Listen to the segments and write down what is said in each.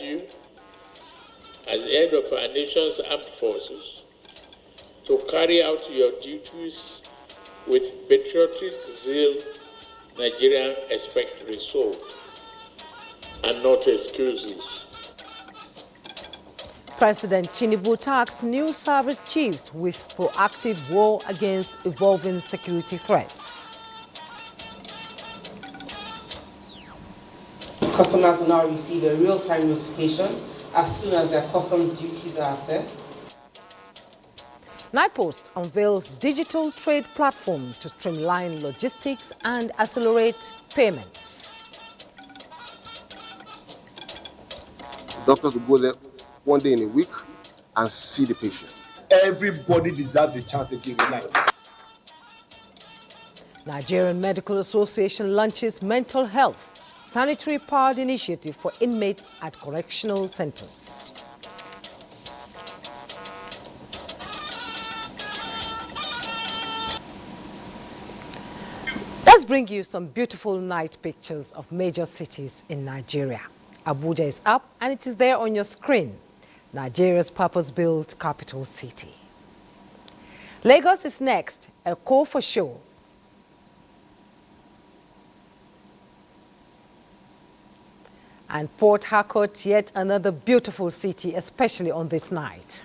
you, as head of our nation's armed forces, to carry out your duties with patriotic zeal Nigerians expect result and not excuses. President Tinubu tasked new service chiefs with proactive war against evolving security threats. Customers will now receive a real-time notification as soon as their customs duties are assessed. NIPOST unveils digital trade platform to streamline logistics and accelerate payments. Doctors will go there one day in a week and see the patient. Everybody deserves a chance to give a life. Nigerian Medical Association launches mental health sanitary-powered initiative for inmates at correctional centers. Let's bring you some beautiful night pictures of major cities in Nigeria. Abuja is up and it is there on your screen. Nigeria's purpose-built capital city. Lagos is next, a call for show. And Port Harcourt, yet another beautiful city, especially on this night.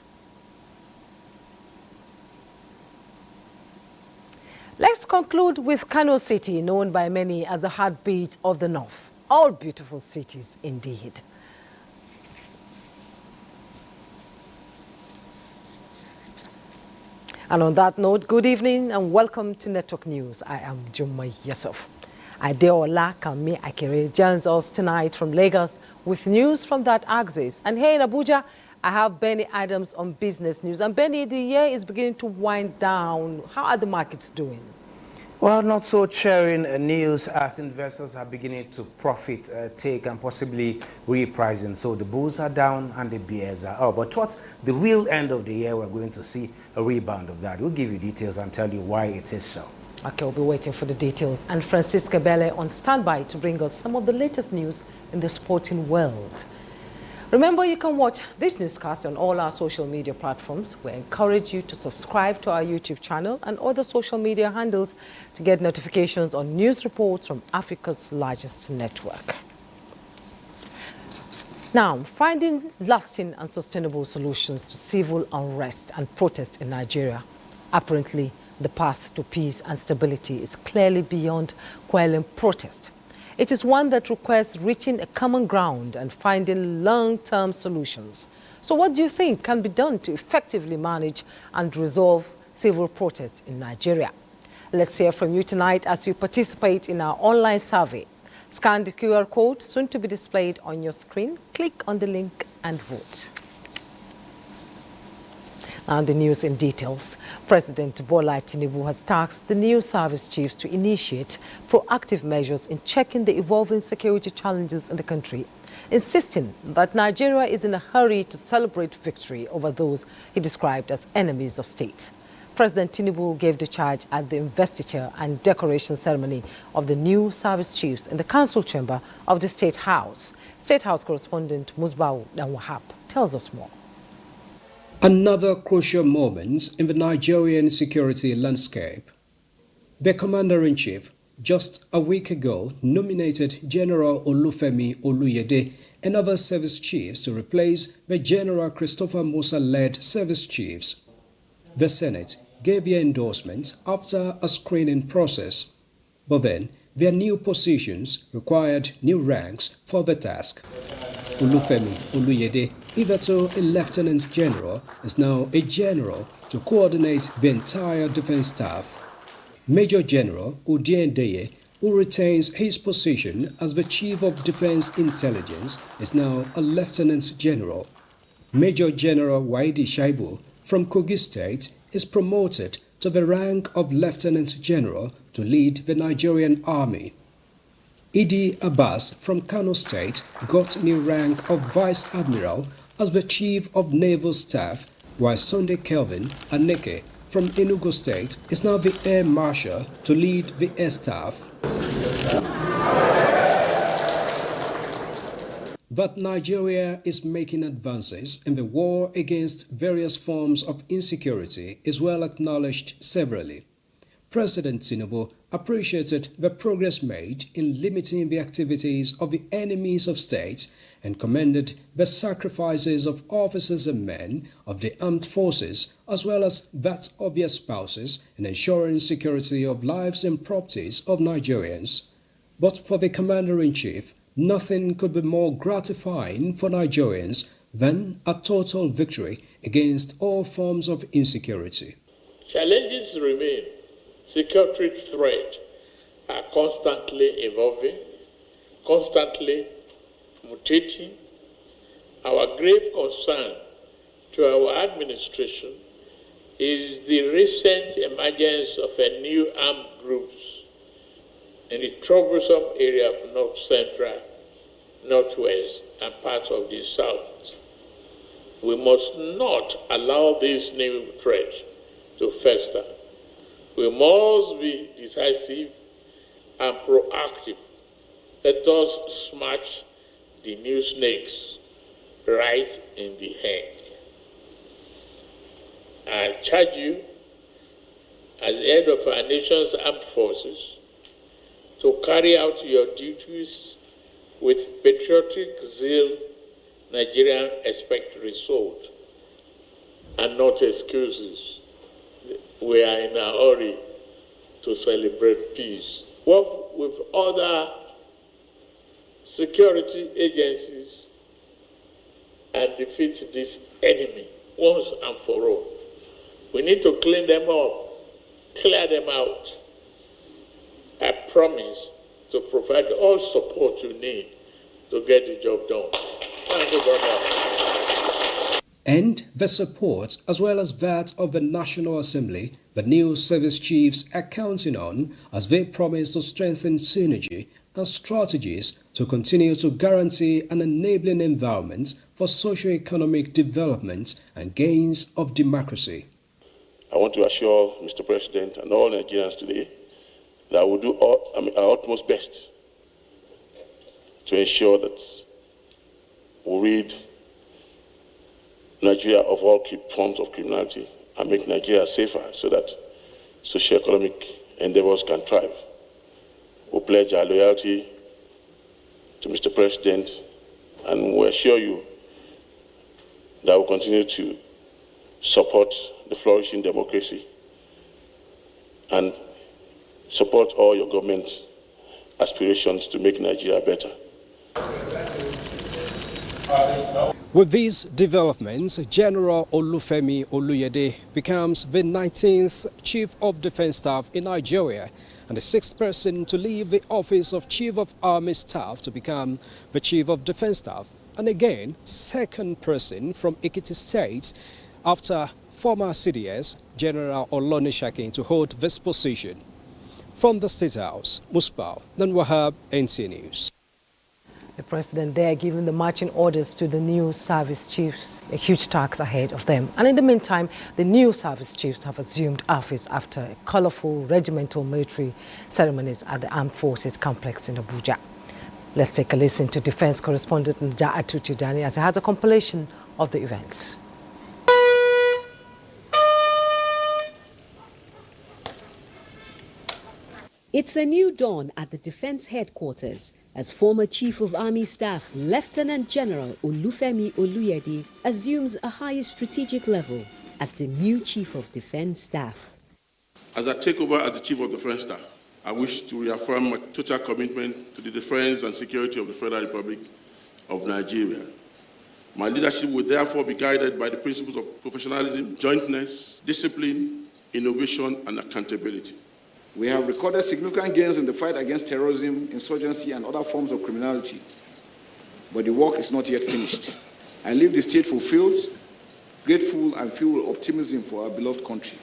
Let's conclude with Kano City, known by many as the heartbeat of the North. All beautiful cities indeed. And on that note, good evening and welcome to Network News. I am Jumma Yusuf. Adeola Kami Akere joins us tonight from Lagos with news from that axis. And here in Abuja, I have Benny Adams on business news. And Benny, the year is beginning to wind down. How are the markets doing? Well, not so cheering news as investors are beginning to profit take and possibly repricing. So the bulls are down and the bears are up. But towards the real end of the year, we're going to see a rebound of that. We'll give you details and tell you why it is so. Okay, we'll be waiting for the details. And Francisca Bele on standby to bring us some of the latest news in the sporting world. Remember, you can watch this newscast on all our social media platforms. We encourage you to subscribe to our YouTube channel and other social media handles to get notifications on news reports from Africa's largest network. Now, finding lasting and sustainable solutions to civil unrest and protest in Nigeria. Apparently, the path to peace and stability is clearly beyond quelling protest. It is one that requires reaching a common ground and finding long-term solutions. So what do you think can be done to effectively manage and resolve civil protest in Nigeria? Let's hear from you tonight as you participate in our online survey. Scan the QR code soon to be displayed on your screen. Click on the link and vote. And the news in details. President Bola Tinubu has tasked the new service chiefs to initiate proactive measures in checking the evolving security challenges in the country, insisting that Nigeria is in a hurry to celebrate victory over those he described as enemies of state. President Tinubu gave the charge at the investiture and decoration ceremony of the new service chiefs in the council chamber of the State House. State House correspondent Musbau Danwahab tells us more. Another crucial moment in the Nigerian security landscape. The Commander-in-Chief, just a week ago, nominated General Olufemi Oluyede and other service chiefs to replace the General Christopher Musa-led service chiefs. The Senate gave their endorsement after a screening process, but then their new positions required new ranks for the task. Olufemi Oluyede, hitherto a lieutenant general, is now a general to coordinate the entire defense staff. Major General Udiendeye, who retains his position as the Chief of Defense Intelligence, is now a lieutenant general. Major General Waidi Shaibu from Kogi State is promoted to the rank of lieutenant general to lead the Nigerian Army. Idi Abbas from Kano State got new rank of Vice Admiral as the Chief of Naval Staff, while Sunday Kelvin Aneke from Enugu State is now the Air Marshal to lead the Air Staff. that Nigeria is making advances in the war against various forms of insecurity is well acknowledged severally. President Tinubu appreciated the progress made in limiting the activities of the enemies of state and commended the sacrifices of officers and men of the armed forces as well as that of their spouses in ensuring security of lives and properties of Nigerians. But for the Commander-in-Chief, nothing could be more gratifying for Nigerians than a total victory against all forms of insecurity. Challenges remain. Security threats are constantly evolving, constantly mutating. Our grave concern to our administration is the recent emergence of a new armed groups in the troublesome area of North Central, Northwest, and parts of the South. We must not allow this new threat to fester. We must be decisive and proactive. Let us smash the new snakes right in the head. I charge you, as head of our nation's armed forces, to carry out your duties with patriotic zeal Nigerians expect result and not excuses. We are in a hurry to celebrate peace. Work with other security agencies and defeat this enemy once and for all. We need to clean them up, clear them out. I promise to provide all support you need to get the job done. Thank you very much. And the support, as well as that of the National Assembly, the new service chiefs are counting on as they promise to strengthen synergy and strategies to continue to guarantee an enabling environment for socio-economic development and gains of democracy. I want to assure Mr. President and all Nigerians today that we'll do our utmost best to ensure that we rid Nigeria of all forms of criminality and make Nigeria safer so that socio-economic endeavors can thrive. We pledge our loyalty to Mr. President, and we assure you that we'll continue to support the flourishing democracy and support all your government aspirations to make Nigeria better. With these developments, General Olufemi Oluyede becomes the 19th Chief of Defense Staff in Nigeria and the 6th person to leave the office of Chief of Army Staff to become the Chief of Defense Staff, and again, 2nd person from Ekiti State after former CDS General Olonishakin to hold this position. From the State House, Musbao Wahab, NC News. The president there giving the marching orders to the new service chiefs, a huge task ahead of them. And in the meantime, the new service chiefs have assumed office after a colorful regimental military ceremonies at the Armed Forces Complex in Abuja. Let's take a listen to defense correspondent Nja'atu Chidani as he has a compilation of the events. It's a new dawn at the Defense Headquarters as former Chief of Army Staff Lieutenant General Olufemi Oluyede assumes a higher strategic level as the new Chief of Defense Staff. As I take over as the Chief of Defense Staff, I wish to reaffirm my total commitment to the defense and security of the Federal Republic of Nigeria. My leadership will therefore be guided by the principles of professionalism, jointness, discipline, innovation, and accountability. We have recorded significant gains in the fight against terrorism, insurgency, and other forms of criminality, but the work is not yet finished. I leave the state fulfilled, grateful, and filled with optimism for our beloved country.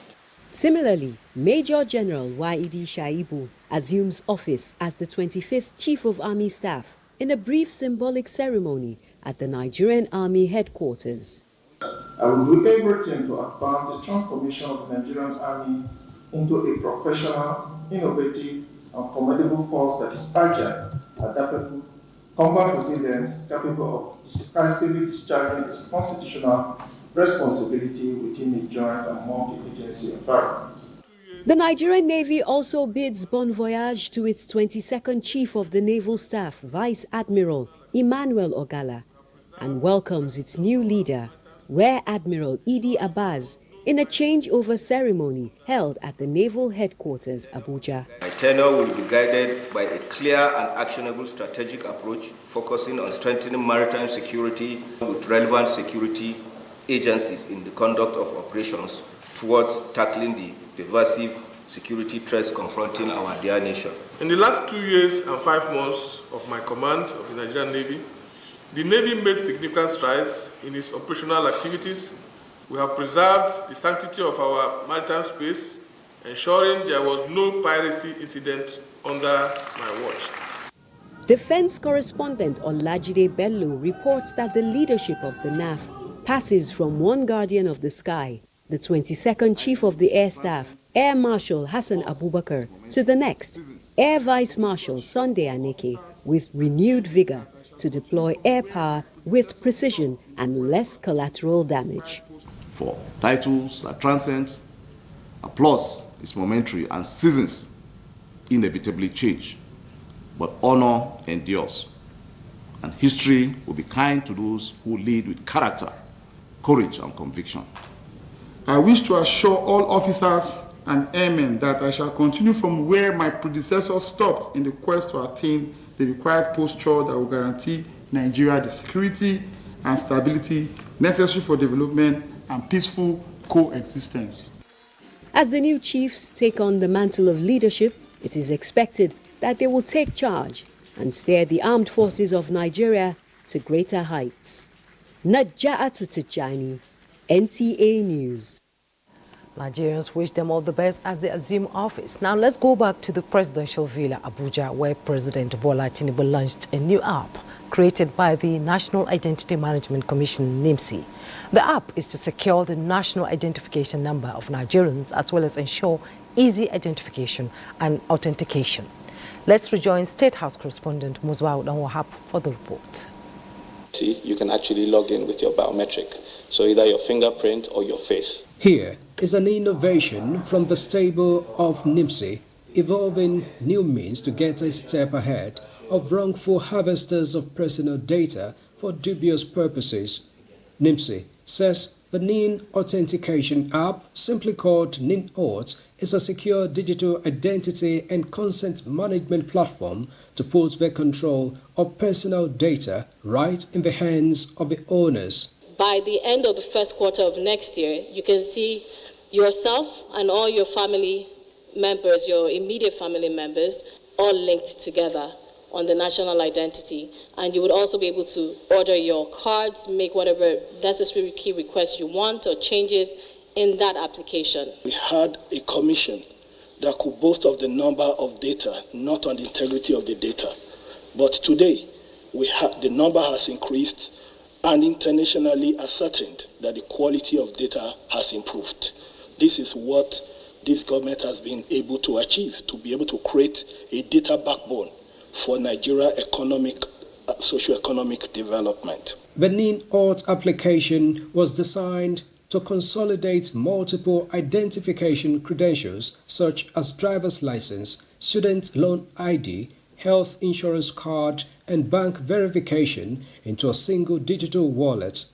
Similarly, Major General Waidi Shaibu assumes office as the 25th Chief of Army Staff in a brief symbolic ceremony at the Nigerian Army headquarters. I will do everything to advance the transformation of the Nigerian Army into a professional, innovative, and formidable force that is agile, adaptable, combat resilience capable of decisively discharging its constitutional responsibility within a joint and multi-agency environment. The Nigerian Navy also bids bon voyage to its 22nd Chief of the Naval Staff, Vice Admiral Emmanuel Ogala, and welcomes its new leader, Rear Admiral Idi Abbas, in a changeover ceremony held at the Naval Headquarters, Abuja. My tenure will be guided by a clear and actionable strategic approach focusing on strengthening maritime security with relevant security agencies in the conduct of operations towards tackling the pervasive security threats confronting our dear nation. In the last 2 years and 5 months of my command of the Nigerian Navy, the Navy made significant strides in its operational activities. We have preserved the sanctity of our maritime space, ensuring there was no piracy incident under my watch. Defense correspondent Olajide Bello reports that the leadership of the NAF passes from one guardian of the sky, the 22nd Chief of the Air Staff, Air Marshal Hassan Abubakar, to the next, Air Vice Marshal Sunday Aneke, with renewed vigor to deploy air power with precision and less collateral damage. For titles are transient, applause is momentary, and seasons inevitably change. But honor endures, and history will be kind to those who lead with character, courage, and conviction. I wish to assure all officers and airmen that I shall continue from where my predecessors stopped in the quest to attain the required posture that will guarantee Nigeria the security and stability necessary for development and peaceful coexistence. As the new chiefs take on the mantle of leadership, it is expected that they will take charge and steer the armed forces of Nigeria to greater heights. Naja'at Tijani, NTA News. Nigerians wish them all the best as they assume office. Now let's go back to the presidential villa, Abuja, where President Bola Tinubu launched a new app created by the National Identity Management Commission, NIMC. The app is to secure the national identification number of Nigerians as well as ensure easy identification and authentication. Let's rejoin State House correspondent Muswa Udanwahab for the report. You can actually log in with your biometric, so either your fingerprint or your face. Here is an innovation from the stable of NIMC, evolving new means to get a step ahead of wrongful harvesters of personal data for dubious purposes. NIMC says the NIN Authentication app, simply called NIN Auth, is a secure digital identity and consent management platform to put the control of personal data right in the hands of the owners. By the end of the first quarter of next year, you can see yourself and all your family members, your immediate family members, all linked together on the national identity. And you would also be able to order your cards, make whatever necessary key requests you want or changes in that application. We had a commission that could boast of the number of data, not on the integrity of the data. But today, the number has increased and internationally ascertained that the quality of data has improved. This is what this government has been able to achieve, to be able to create a data backbone for Nigeria socio-economic development. The NIN Auth application was designed to consolidate multiple identification credentials such as driver's license, student loan ID, health insurance card, and bank verification into a single digital wallet.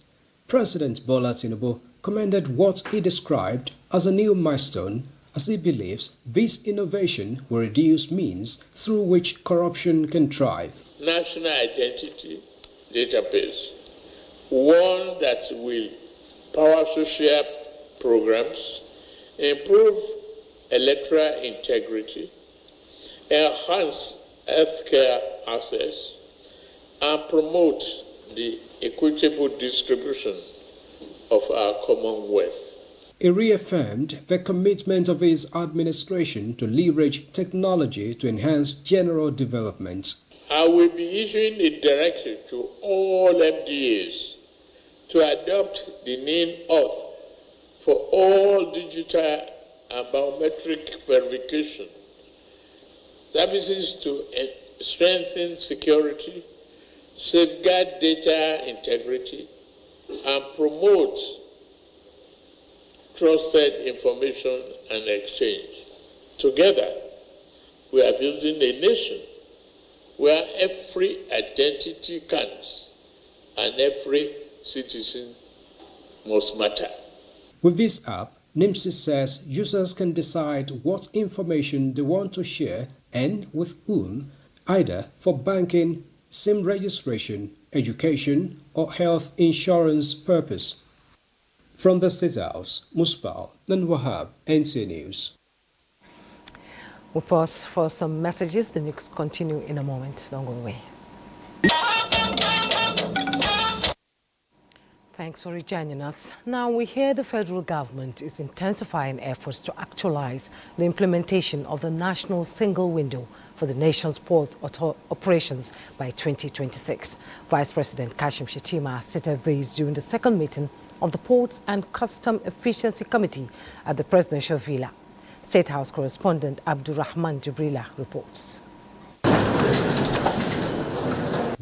President Bola Tinubu commended what he described as a new milestone, as he believes this innovation will reduce means through which corruption can thrive. National identity database, one that will power social programs, improve electoral integrity, enhance healthcare access, and promote the equitable distribution of our common wealth. He reaffirmed the commitment of his administration to leverage technology to enhance general development. I will be issuing a directive to all MDAs to adopt the NIN Auth for all digital and biometric verification services to strengthen security, safeguard data integrity, and promote trusted information and exchange. Together, we are building a nation where every identity counts and every citizen must matter. With this app, NIMSI says users can decide what information they want to share and with whom, either for banking, SIM registration, education, or health insurance purpose. From the State House, Musbal and Wahab, NTA News. We'll pause for some messages. The news continue in a moment. Don't go away. Thanks for rejoining us. Now we hear the federal government is intensifying efforts to actualize the implementation of the national single window for the nation's port operations by 2026. Vice President Kashim Shettima stated this during the second meeting of the Ports and Custom Efficiency Committee at the Presidential Villa. State House correspondent Abdurrahman Jibrila reports.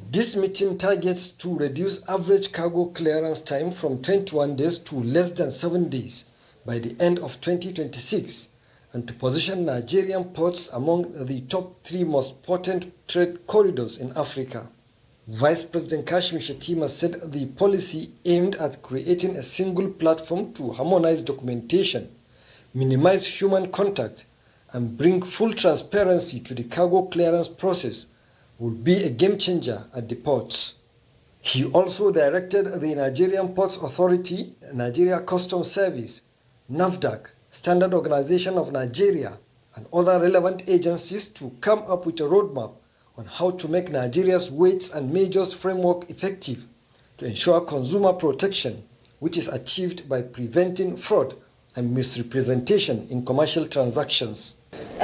This meeting targets to reduce average cargo clearance time from 21 days to less than 7 days by the end of 2026 and to position Nigerian ports among the top 3 most potent trade corridors in Africa. Vice President Kashim Shettima said the policy aimed at creating a single platform to harmonize documentation, minimize human contact, and bring full transparency to the cargo clearance process would be a game changer at the ports. He also directed the Nigerian Ports Authority, Nigeria Customs Service, NAFDAC, Standard Organization of Nigeria, and other relevant agencies to come up with a roadmap on how to make Nigeria's weights and measures framework effective to ensure consumer protection, which is achieved by preventing fraud and misrepresentation in commercial transactions.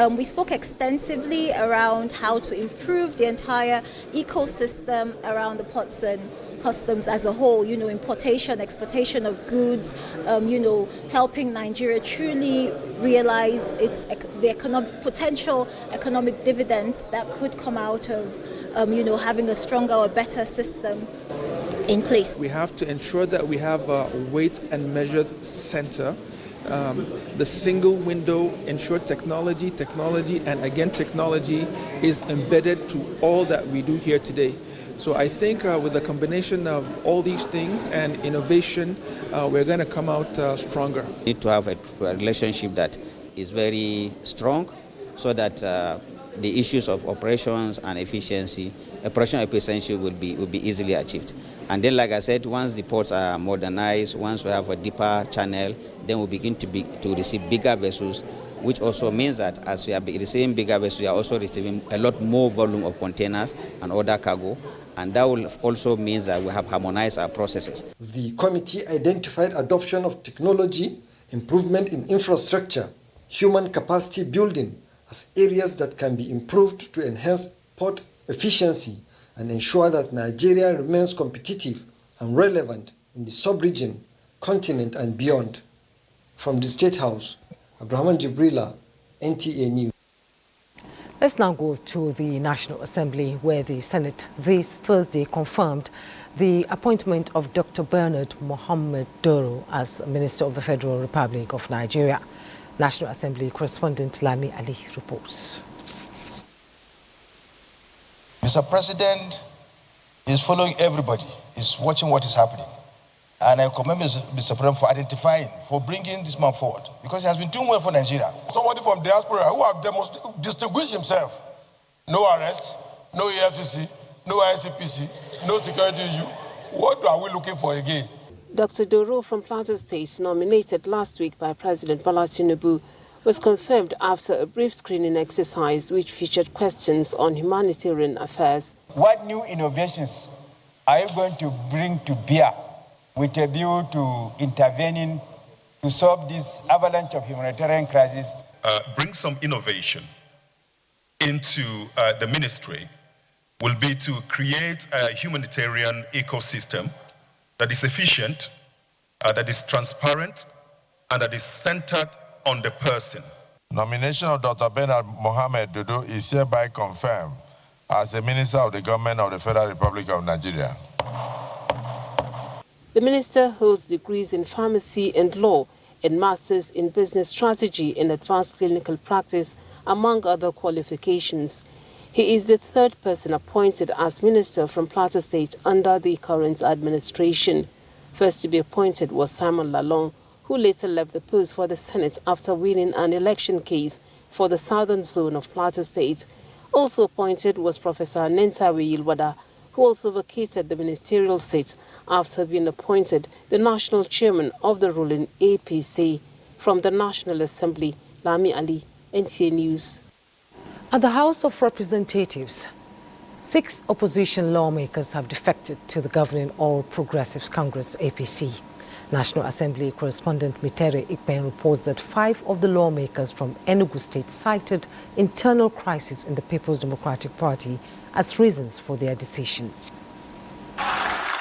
We spoke extensively around how to improve the entire ecosystem around the ports and customs as a whole, importation, exportation of goods, helping Nigeria truly realize the potential economic dividends that could come out of, having a stronger or better system in place. We have to ensure that we have a weight and measures center. The single window ensure technology, and again technology is embedded to all that we do here today. So I think with the combination of all these things and innovation, we're going to come out stronger. We need to have a relationship that is very strong so that the issues of operations and efficiency, operational efficiency will be easily achieved. And then, like I said, once the ports are modernized, once we have a deeper channel, then we begin to receive bigger vessels, which also means that as we are receiving bigger vessels, we are also receiving a lot more volume of containers and other cargo, and that will also mean that we have harmonized our processes. The committee identified adoption of technology, improvement in infrastructure, human capacity building as areas that can be improved to enhance port efficiency and ensure that Nigeria remains competitive and relevant in the sub-region, continent, and beyond. From the State House, Abdurrahman Jibrila, NTA News. Let's now go to the National Assembly, where the Senate this Thursday confirmed the appointment of Dr. Bernard Mohammed Doro as Minister of the Federal Republic of Nigeria. National Assembly correspondent Lami Ali reports. Mr. President is following everybody, is watching what is happening. And I commend Mr. President for identifying, for bringing this man forward, because he has been doing well for Nigeria. Somebody from diaspora who have distinguished himself. No arrest, no EFCC, no ICPC, no security issue. What are we looking for again? Dr. Doro from Plateau State, nominated last week by President Bola Tinubu, was confirmed after a brief screening exercise which featured questions on humanitarian affairs. What new innovations are you going to bring to bear with a view to intervening to solve this avalanche of humanitarian crisis? Bring some innovation into the ministry will be to create a humanitarian ecosystem that is efficient, that is transparent, and that is centered on the person. Nomination of Dr. Bernard Mohammed Dodo is hereby confirmed as a Minister of the Government of the Federal Republic of Nigeria. The minister holds degrees in pharmacy and law and masters in business strategy and advanced clinical practice, among other qualifications. He is the third person appointed as minister from Plateau State under the current administration. First to be appointed was Simon Lalong, who later left the post for the Senate after winning an election case for the southern zone of Plateau State. Also appointed was Professor Nentawe Yilwada, who also vacated the ministerial seat after being appointed the national chairman of the ruling APC. From the National Assembly, Lami Ali, NTA News. At the House of Representatives, 6 opposition lawmakers have defected to the governing All Progressives Congress APC. National Assembly correspondent Mitere Ikpen reports that 5 of the lawmakers from Enugu State cited internal crisis in the People's Democratic Party as reasons for their decision.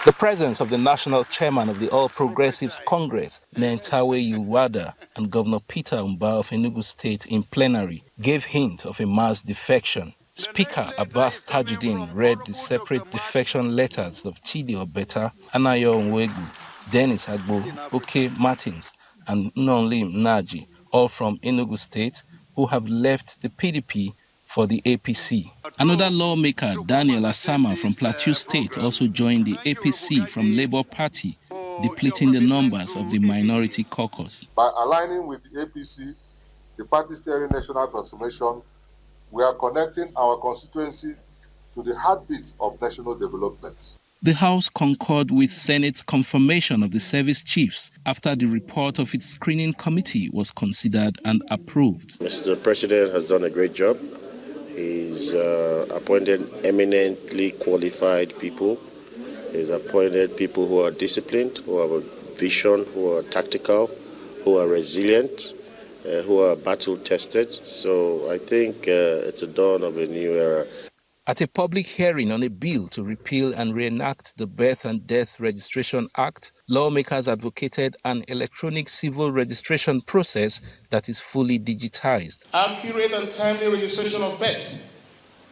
The presence of the national chairman of the All Progressives Congress, Nentawe Yilwada, and Governor Peter Umba of Enugu State in plenary gave hint of a mass defection. Speaker Abbas Tajuddin read the separate defection letters of Chidi Obeta, Anayo Onwegu, Dennis Agbo, Oke Martins, and Nonlim Naji, all from Enugu State, who have left the PDP for the APC. Another lawmaker, Daniel Asama from Plateau State, also joined the APC from Labour Party, depleting the numbers of the minority caucus. By aligning with the APC, the party steering national transformation, we are connecting our constituency to the heartbeat of national development. The House concurred with Senate's confirmation of the service chiefs after the report of its screening committee was considered and approved. Mr. President has done a great job. He's appointed eminently qualified people. He's appointed people who are disciplined, who have a vision, who are tactical, who are resilient, who are battle-tested. So I think it's a dawn of a new era. At a public hearing on a bill to repeal and reenact the Birth and Death Registration Act, lawmakers advocated an electronic civil registration process that is fully digitized. Accurate and timely registration of births,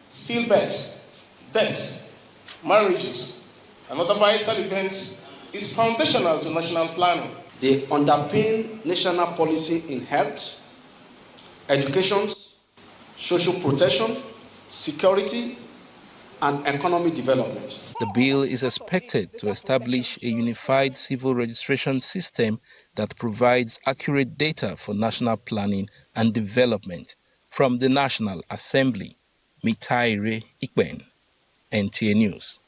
stillbirths, deaths, marriages, and other vital events is foundational to national planning. They underpin national policy in health, education, social protection, security, and economic development. The bill is expected to establish a unified civil registration system that provides accurate data for national planning and development. From the National Assembly, Mitaire Ikben, NTA News.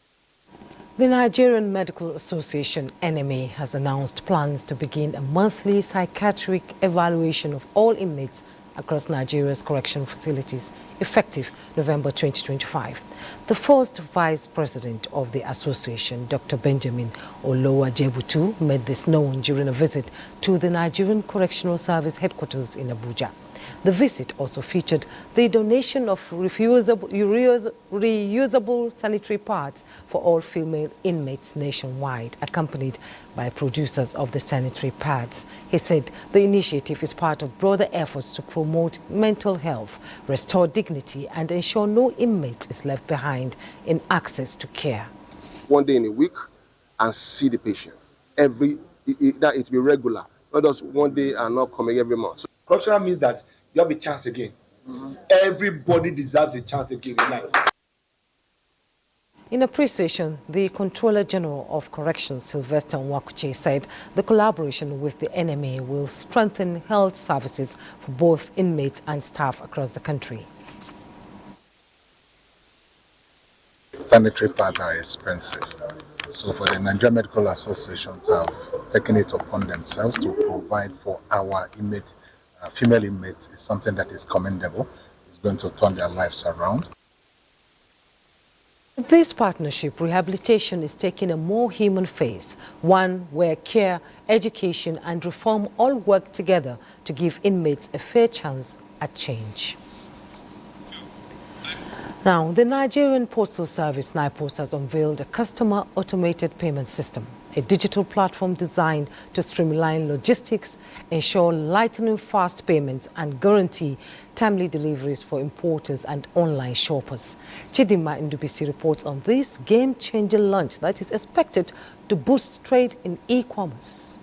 The Nigerian Medical Association, NMA, has announced plans to begin a monthly psychiatric evaluation of all inmates across Nigeria's correction facilities, effective November 2025. The first vice president of the association, Dr. Benjamin Olowajebutu, made this known during a visit to the Nigerian Correctional Service headquarters in Abuja. The visit also featured the donation of reusable sanitary pads for all female inmates nationwide, accompanied by producers of the sanitary pads. He said the initiative is part of broader efforts to promote mental health, restore dignity, and ensure no inmate is left behind in access to care. One day in a week and see the patient. That it be regular, not just one day and not coming every month. So, correctional means that you have a chance again. Everybody deserves a chance again in life. In appreciation, the Controller General of Corrections, Sylvester Nwakuche, said the collaboration with the NMA will strengthen health services for both inmates and staff across the country. Sanitary pads are expensive. So for the Nigerian Medical Association to have taken it upon themselves to provide for our inmates, female inmates, is something that is commendable. It's going to turn their lives around. With this partnership, rehabilitation is taking a more human face, one where care, education and reform all work together to give inmates a fair chance at change. Now, the Nigerian Postal Service, NIPOS, has unveiled a customer automated payment system. a digital platform designed to streamline logistics, ensure lightning-fast payments, and guarantee timely deliveries for importers and online shoppers. Chidima Ndubisi reports on this game-changing launch that is expected to boost trade in e-commerce.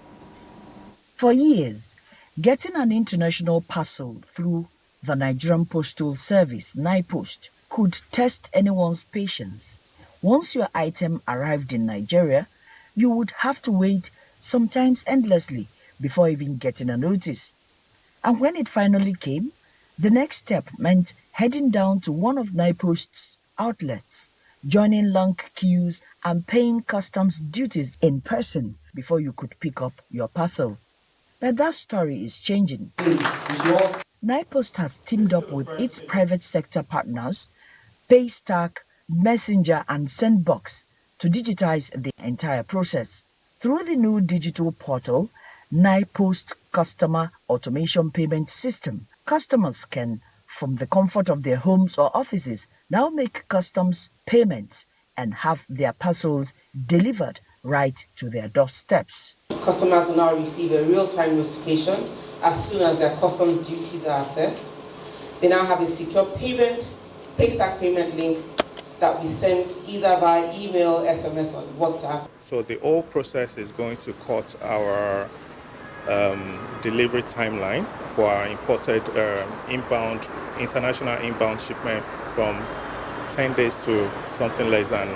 For years, getting an international parcel through the Nigerian Postal Service, NIPOST, could test anyone's patience. Once your item arrived in Nigeria, you would have to wait, sometimes endlessly, before even getting a notice. And when it finally came, the next step meant heading down to one of NIPOST's outlets, joining long queues and paying customs duties in person before you could pick up your parcel. But that story is changing. NIPOST has teamed up with its private sector partners, Paystack, Messenger and Sendbox, to digitize the entire process. Through the new digital portal, NIPOST Customer Automation Payment System, customers can, from the comfort of their homes or offices, now make customs payments and have their parcels delivered right to their doorsteps. Customers will now receive a real-time notification as soon as their customs duties are assessed. They now have a secure payment, Paystack payment link that will be sent either via email, SMS, or WhatsApp. So the whole process is going to cut our delivery timeline for our imported international inbound shipment from 10 days to something less than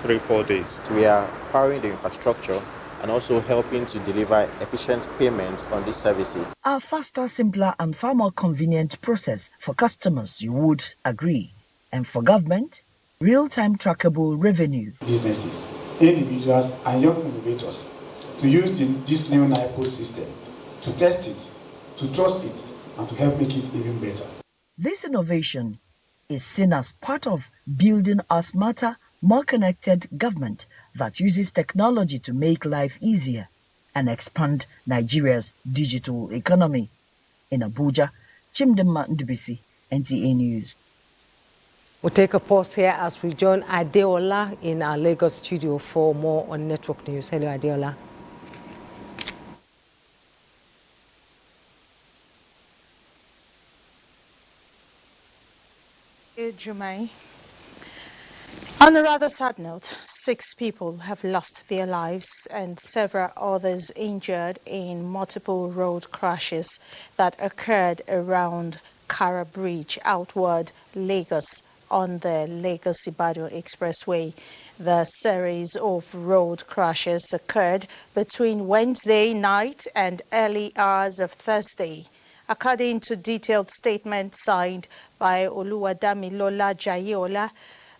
3-4 days. We are powering the infrastructure and also helping to deliver efficient payments on these services. A faster, simpler and far more convenient process for customers, you would agree. And for government, real-time trackable revenue. Businesses, individuals and young innovators to use this new NIPOST system, to test it, to trust it, and to help make it even better. This innovation is seen as part of building a smarter, more connected government that uses technology to make life easier and expand Nigeria's digital economy. In Abuja, Chimdema Ndubisi, NTA News. We'll take a pause here as we join Adeola in our Lagos studio for more on Network News. Hello, Adeola. Jumai. On a rather sad note, 6 people have lost their lives and several others injured in multiple road crashes that occurred around Kara Bridge outward Lagos on the Lagos-Ibadan Expressway. The series of road crashes occurred between Wednesday night and early hours of Thursday. According to detailed statement signed by Oluwadamilola Jayeola,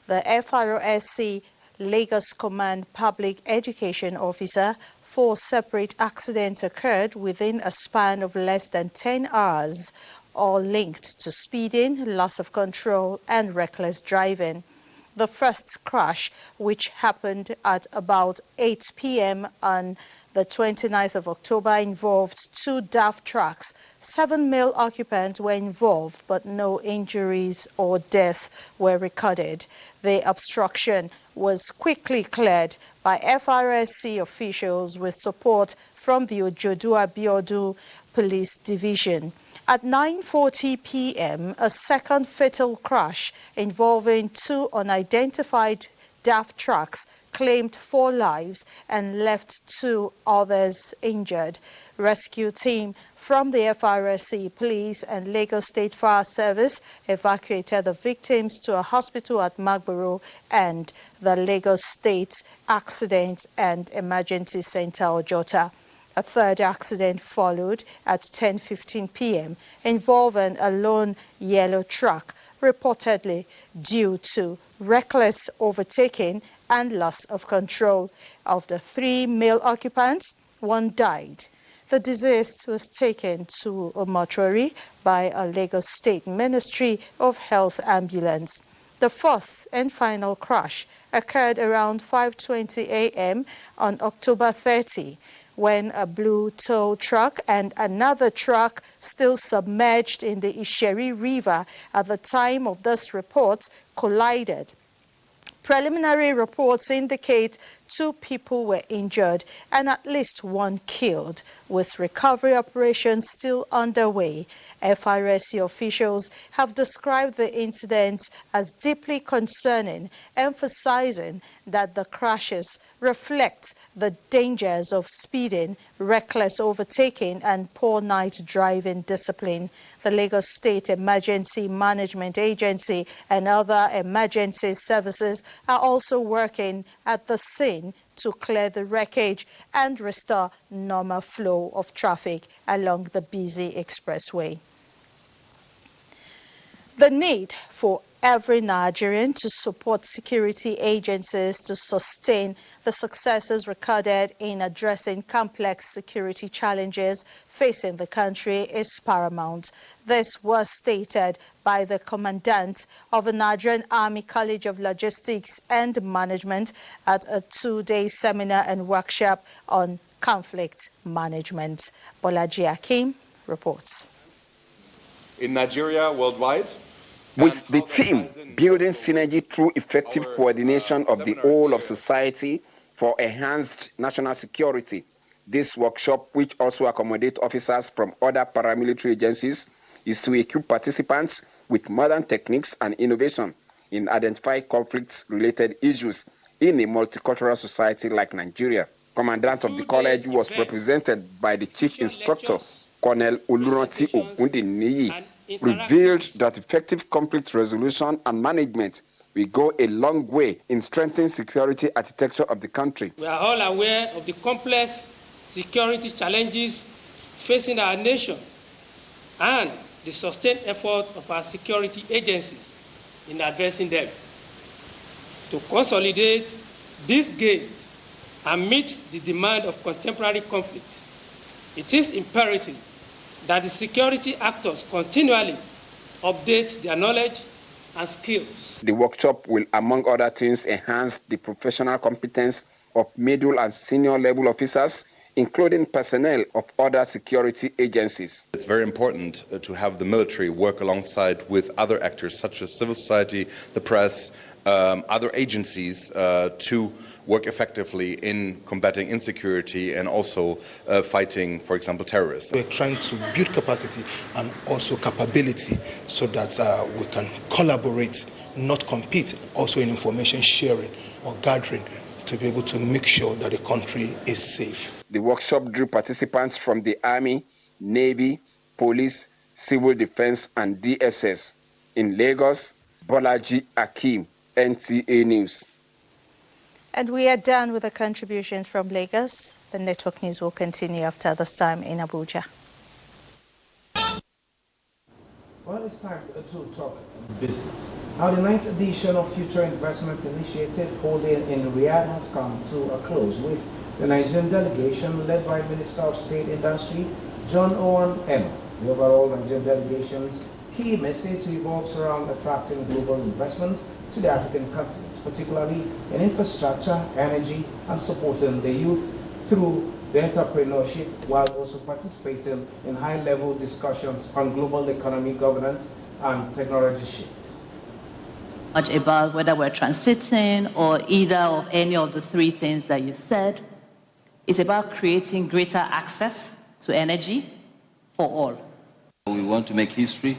the FROSC Lagos Command Public Education Officer, 4 separate accidents occurred within a span of less than 10 hours, all linked to speeding, loss of control, and reckless driving. The first crash, which happened at about 8 p.m. on the 29th of October, involved 2 DAF trucks. 7 male occupants were involved, but no injuries or deaths were recorded. The obstruction was quickly cleared by FRSC officials with support from the Ojodu Abiodun Police Division. At 9:40 p.m., a second fatal crash involving 2 unidentified DAF trucks claimed 4 lives and left 2 others injured. Rescue team from the FRSC, police and Lagos State Fire Service evacuated the victims to a hospital at Magboro and the Lagos State Accident and Emergency Center, Ojota. A third accident followed at 10:15 p.m. involving a lone yellow truck, reportedly due to reckless overtaking and loss of control. Of the 3 male occupants, 1 died. The deceased was taken to a mortuary by a Lagos State Ministry of Health ambulance. The fourth and final crash occurred around 5:20 a.m. on October 30. When a blue tow truck and another truck still submerged in the Isheri River at the time of this report collided. Preliminary reports indicate 2 people were injured and at least 1 killed, with recovery operations still underway. FRSC officials have described the incident as deeply concerning, emphasizing that the crashes reflect the dangers of speeding, reckless overtaking and poor night driving discipline. The Lagos State Emergency Management Agency and other emergency services are also working at the scene to clear the wreckage and restore normal flow of traffic along the busy expressway. The need for every Nigerian to support security agencies to sustain the successes recorded in addressing complex security challenges facing the country is paramount. This was stated by the commandant of the Nigerian Army College of Logistics and Management at a 2-day seminar and workshop on conflict management. Bolaji Akim reports. In Nigeria, worldwide, with the team building synergy through effective coordination of the whole of society for enhanced national security. This workshop, which also accommodates officers from other paramilitary agencies, is to equip participants with modern techniques and innovation in identifying conflicts-related issues in a multicultural society like Nigeria. Commandant of the college was represented by the chief instructor, Colonel Oluranti Ogundiniyi, revealed that effective conflict resolution and management will go a long way in strengthening security architecture of the country. We are all aware of the complex security challenges facing our nation and the sustained effort of our security agencies in addressing them. To consolidate these gains and meet the demand of contemporary conflict, it is imperative that the security actors continually update their knowledge and skills. The workshop will, among other things, enhance the professional competence of middle and senior level officers, including personnel of other security agencies. It's very important to have the military work alongside with other actors such as civil society, the press, other agencies to work effectively in combating insecurity and also fighting, for example, terrorists. We're trying to build capacity and also capability so that we can collaborate, not compete, also in information sharing or gathering to be able to make sure that the country is safe. The workshop drew participants from the Army, Navy, Police, Civil Defense, and DSS. In Lagos, Bolaji Akim, NTA News. And we are done with the contributions from Lagos. The network news will continue after this time in Abuja. Well, it's time to talk business. Now, the 9th edition of Future Investment Initiative holding in Riyadh has come to a close with the Nigerian delegation led by Minister of State Industry, John Owen M. The overall Nigerian delegation's key message revolves around attracting global investment to the African continent, particularly in infrastructure, energy, and supporting the youth through the entrepreneurship, while also participating in high-level discussions on global economy governance and technology shifts. Much about whether we're transiting or either of any of the 3 things that you've said. It's about creating greater access to energy for all. We want to make history.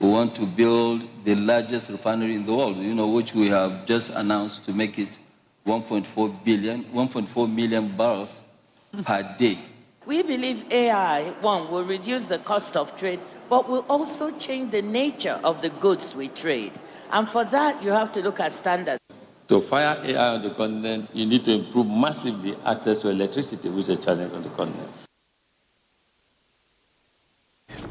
We want to build the largest refinery in the world, which we have just announced to make it 1.4 million barrels per day. We believe AI, will reduce the cost of trade, but will also change the nature of the goods we trade. And for that, you have to look at standards. To fire AI on the continent, you need to improve massively access to electricity, which is a challenge on the continent.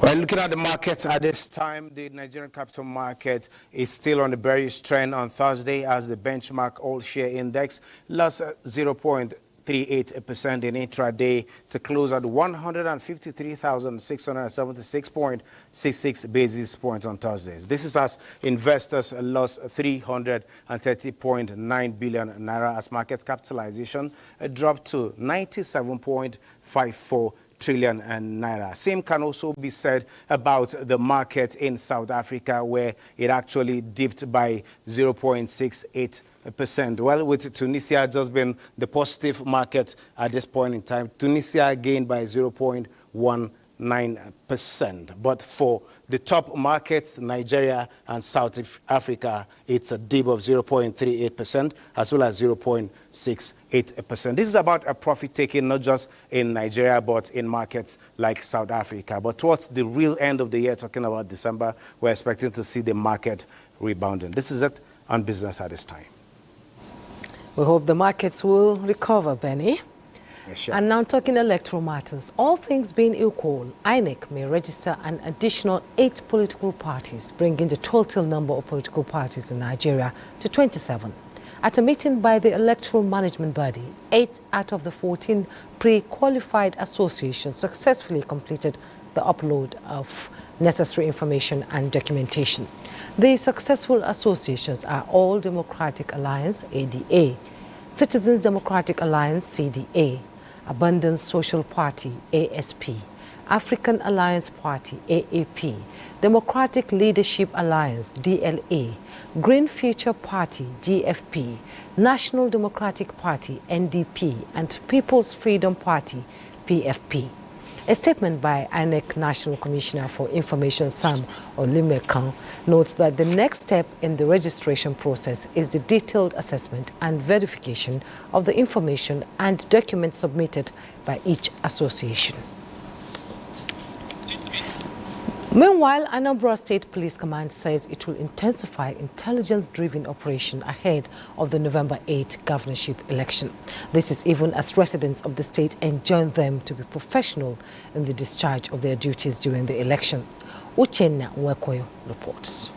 Well, looking at the markets at this time, the Nigerian capital market is still on the bearish trend on Thursday as the benchmark all-share index lost 0.38% in intraday to close at 153,676.66 basis points on Thursdays. This is as investors lost 330.9 billion naira as market capitalization dropped to 97.54 trillion naira. Same can also be said about the market in South Africa, where it actually dipped by 0.68%. Well, with Tunisia just been the positive market at this point in time, Tunisia gained by 0.19%. But for the top markets, Nigeria and South Africa, it's a dip of 0.38% as well as 0.68%. This is about a profit taking not just in Nigeria but in markets like South Africa. But towards the real end of the year, talking about December, we're expecting to see the market rebounding. This is it on Business at this time. We hope the markets will recover, Benny. Yes, sure. And now talking electoral matters. All things being equal, INEC may register an additional 8 political parties, bringing the total number of political parties in Nigeria to 27. At a meeting by the electoral management body, 8 out of the 14 pre-qualified associations successfully completed the upload of necessary information and documentation. The successful associations are All Democratic Alliance, ADA, Citizens Democratic Alliance, CDA, Abundance Social Party, ASP, African Alliance Party, AAP, Democratic Leadership Alliance, DLA, Green Future Party, GFP, National Democratic Party, NDP, and People's Freedom Party, PFP. A statement by INEC National Commissioner for Information, Sam Olimekan, notes that the next step in the registration process is the detailed assessment and verification of the information and documents submitted by each association. Meanwhile, Anambra State Police Command says it will intensify intelligence-driven operation ahead of the November 8 governorship election. This is even as residents of the state enjoin them to be professional in the discharge of their duties during the election. Uchenna Nwekoyo reports.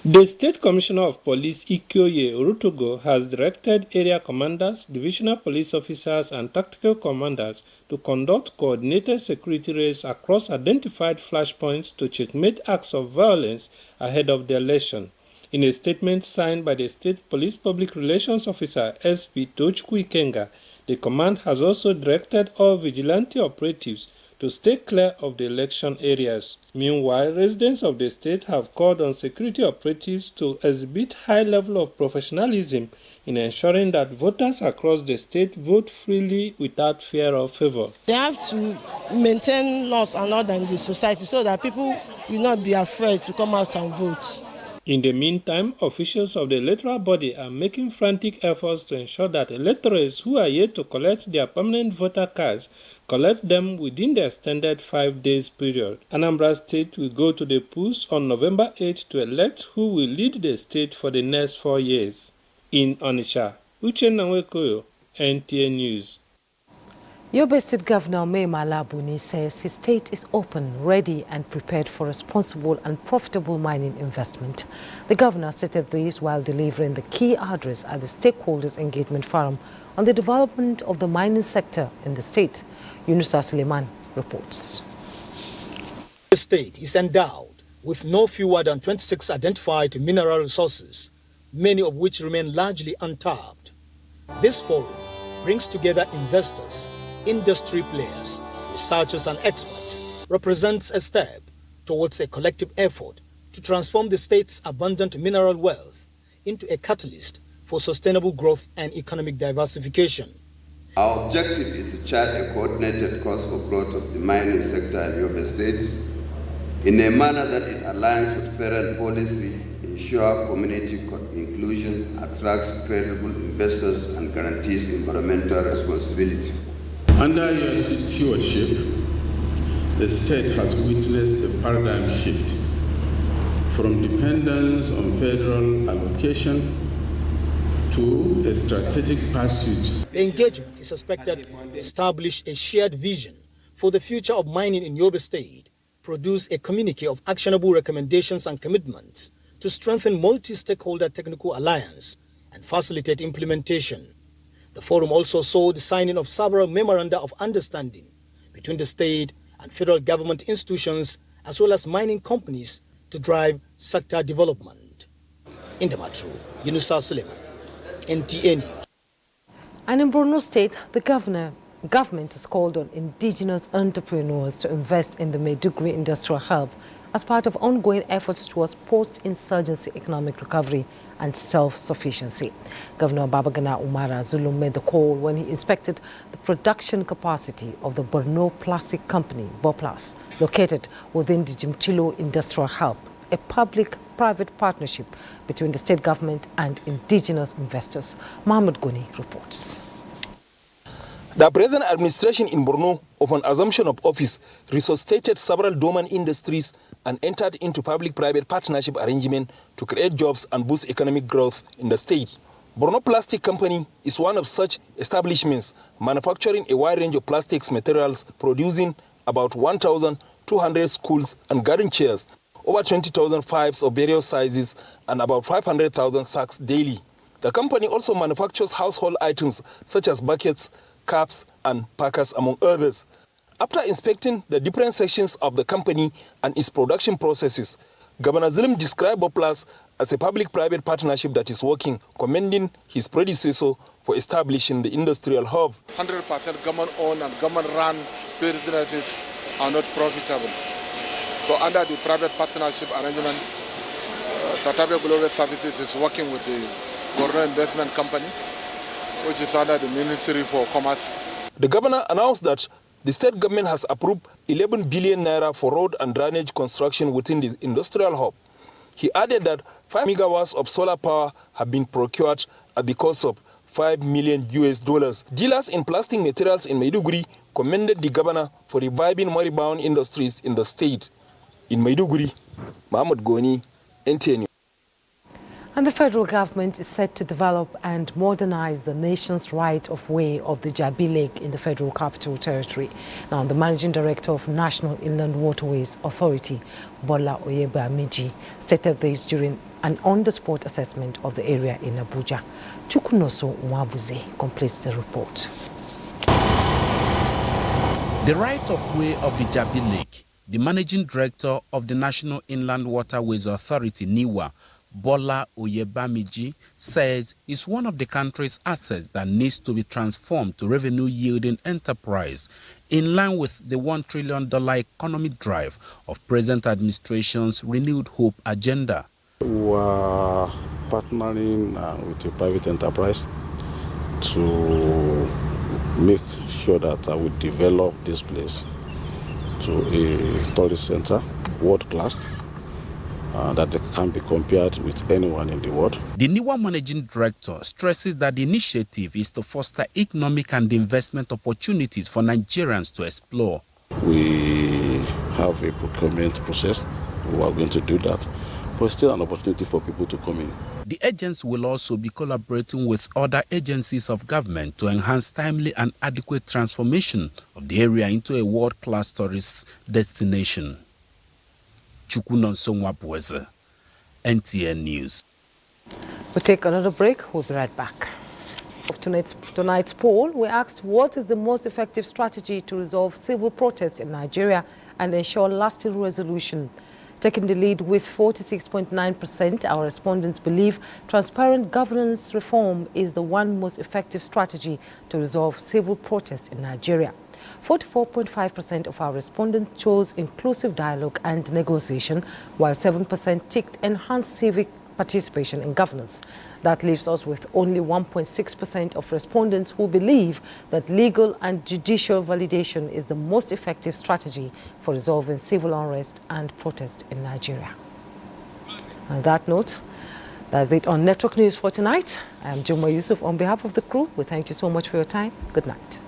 The State Commissioner of Police, Ikyoye Orutogo, has directed area commanders, divisional police officers, and tactical commanders to conduct coordinated security raids across identified flashpoints to checkmate acts of violence ahead of the election. In a statement signed by the State Police Public Relations Officer, SP Tochukwu Ikenga, the command has also directed all vigilante operatives to stay clear of the election areas. Meanwhile, residents of the state have called on security operatives to exhibit high level of professionalism in ensuring that voters across the state vote freely without fear or favor. They have to maintain laws and order in the society so that people will not be afraid to come out and vote. In the meantime, officials of the electoral body are making frantic efforts to ensure that electors who are yet to collect their permanent voter cards collect them within the extended 5 days period. Anambra State will go to the polls on November 8 to elect who will lead the state for the next 4 years. In Onitsha, Uchenna Nwekoyo, NTA News. Yobe State Governor Mai Mala Buni says his state is open, ready and prepared for responsible and profitable mining investment. The governor stated this while delivering the key address at the Stakeholders Engagement Forum on the development of the mining sector in the state. Yunusa Suleiman reports. The state is endowed with no fewer than 26 identified mineral resources, many of which remain largely untapped. This forum brings together investors, industry players, researchers and experts, represents a step towards a collective effort to transform the state's abundant mineral wealth into a catalyst for sustainable growth and economic diversification. Our objective is to chart a coordinated course for growth of the mining sector in Yobe State in a manner that it aligns with federal policy, ensure community inclusion, attracts credible investors and guarantees environmental responsibility. Under your stewardship, the state has witnessed a paradigm shift from dependence on federal allocation to a strategic pursuit. The engagement is expected to establish a shared vision for the future of mining in Yobe State, produce a communique of actionable recommendations and commitments to strengthen multi-stakeholder technical alliance and facilitate implementation. The forum also saw the signing of several memoranda of understanding between the state and federal government institutions as well as mining companies to drive sector development. In the Matru, Yunusa Suleiman, NTA News. And in Borno State, the governor government has called on indigenous entrepreneurs to invest in the Maiduguri Industrial Hub as part of ongoing efforts towards post-insurgency economic recovery and self-sufficiency. Governor Babagana Umara Zulum made the call when he inspected the production capacity of the Borno Plastic Company, BOPLAS, located within the Jimtilo Industrial Hub, a public-private partnership between the state government and indigenous investors. Mahmoud Goni reports. The present administration in Borno, upon assumption of office, resuscitated several dormant industries and entered into public-private partnership arrangement to create jobs and boost economic growth in the state. Borno Plastic Company is one of such establishments manufacturing a wide range of plastics materials, producing about 1,200 schools and garden chairs, over 20,000 pipes of various sizes, and about 500,000 sacks daily. The company also manufactures household items such as buckets, cups, and packers, among others. After inspecting the different sections of the company and its production processes, Governor Zulum described BOPLAS as a public-private partnership that is working, commending his predecessor for establishing the industrial hub. 100% government-owned and government-run businesses are not profitable. So under the private partnership arrangement, Tatabe Global Services is working with the Borno Investment Company, which is under the Ministry for Commerce. The governor announced that the state government has approved 11 billion naira for road and drainage construction within the industrial hub. He added that 5 megawatts of solar power have been procured at the cost of $5 million. Dealers in plastic materials in Maiduguri commended the governor for reviving moribund industries in the state. In Maiduguri, Mahmoud Goni, NTN. And the federal government is set to develop and modernize the nation's right-of-way of the Jabi Lake in the Federal Capital Territory. Now, the Managing Director of National Inland Waterways Authority, Bola Oyebamiji, stated this during an on-the-spot assessment of the area in Abuja. Chukunoso Mwabuze completes the report. The right-of-way of the Jabi Lake, the Managing Director of the National Inland Waterways Authority, NIWA, Bola Oyebamiji, says is one of the country's assets that needs to be transformed to revenue-yielding enterprise in line with the $1 trillion economic drive of present administration's Renewed Hope agenda. We are partnering with a private enterprise to make sure that we develop this place to a tourist center, world-class, that they can be compared with anyone in the world. The NIWA Managing Director stresses that the initiative is to foster economic and investment opportunities for Nigerians to explore. We have a procurement process. We are going to do that, but it's still an opportunity for people to come in. The agency will also be collaborating with other agencies of government to enhance timely and adequate transformation of the area into a world-class tourist destination. Chukunonso Mwabuze, NTN News. We'll take another break. We'll be right back. Of tonight's poll, we asked what is the most effective strategy to resolve civil protests in Nigeria and ensure lasting resolution. Taking the lead with 46.9%, our respondents believe transparent governance reform is the one most effective strategy to resolve civil protests in Nigeria. 44.5% of our respondents chose inclusive dialogue and negotiation, while 7% ticked enhanced civic participation in governance. That leaves us with only 1.6% of respondents who believe that legal and judicial validation is the most effective strategy for resolving civil unrest and protest in Nigeria. On that note, that's it on Network News for tonight. I am Juma Yusuf. On behalf of the crew, we thank you so much for your time. Good night.